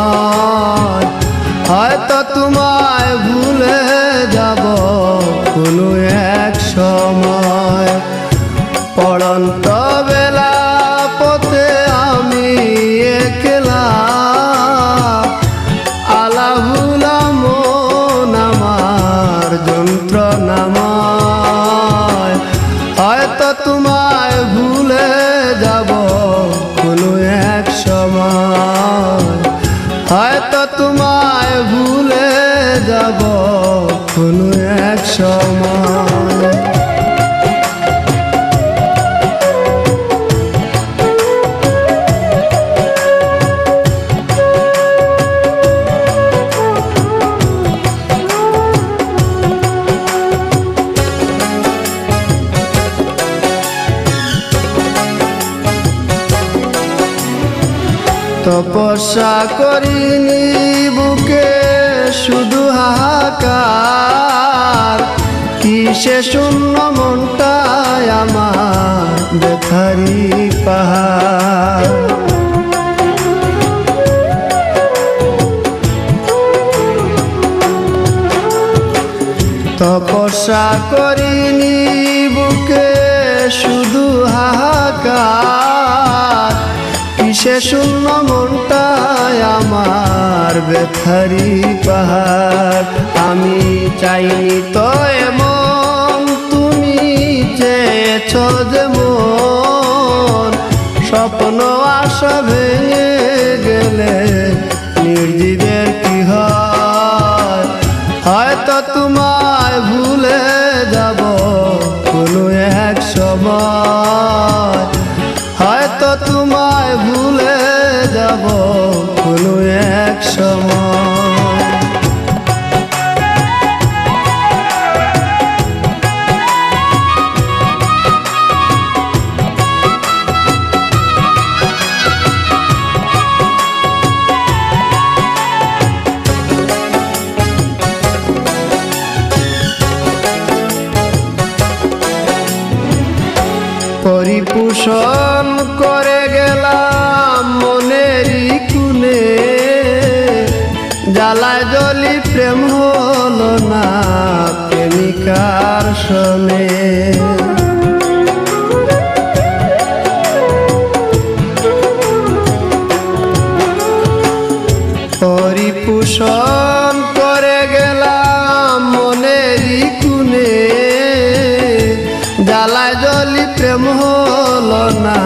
সময়, হয়তো তোমায় ভুলে যাব কোনো এক সময়। পড়ন্ত বেলা পথে আমি একলা, আলাভুলা মন আমার যন্ত্রণাময়। হয়তো তোমায় ভুলে যাব কোনো এক সময়, হয়তো তোমায় ভুলে যাব কোনো এক সময়। তপস্যা করিনি বুকে শুধু হাহাকার, কিসে শূন্য মনটায় আমার ব্যথারি পাহাড়। তপস্যা করিনি বুকে শুধু হাহাকার, কিসে শূন্য মনটায় আমার ব্যথারি পাহাড়। আমি চাইনি তো এমন, তুমি চেয়েছ যেমন, স্বপ্ন আশা ভেঙে গেলে নির্জীবের কি হয়। হয়তো তোমায় ভুলে যাব কোনো এক সময়, হয়তো তোমায় ভুলে যাব কোনো এক সময়। পরিপোষণ করে গেলাম মনেরই কুনে, জ্বালায় জ্বলি প্রেম হলো না প্রেমিকার শোনে। পরিপোষণ করে গেলাম মনেরই কুনে, জ্বালায় জ্বলি প্রেম হলো না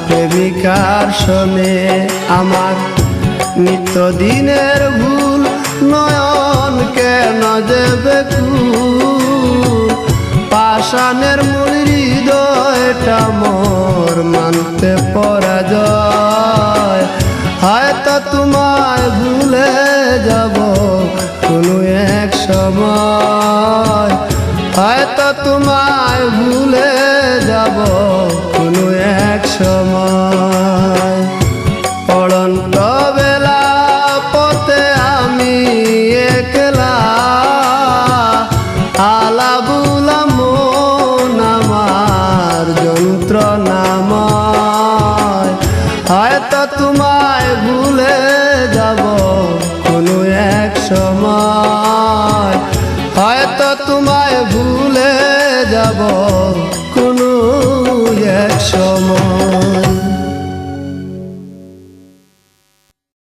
প্রেমিকার শোনে। আমার নিত্যদিনের ভুল নয়ন কেন যে বেকুল, পাষাণের মূল হৃদয়টা মোর মানতে পরাজয়। হয়তো তোমায় ভুলে যাব কোনো এক সময়, হয়তো তোমায় ভুলে যাব কোনো এক সময়। পড়ন্ত বেলা পথে আমি একলা, আলাভুলা মন আমার যন্ত্রণাময়। হয়তো তোমায় ভুলে যাব কোনো এক সময়, হয়তো তোমায় ভুলে যাব কোনো এক সময়।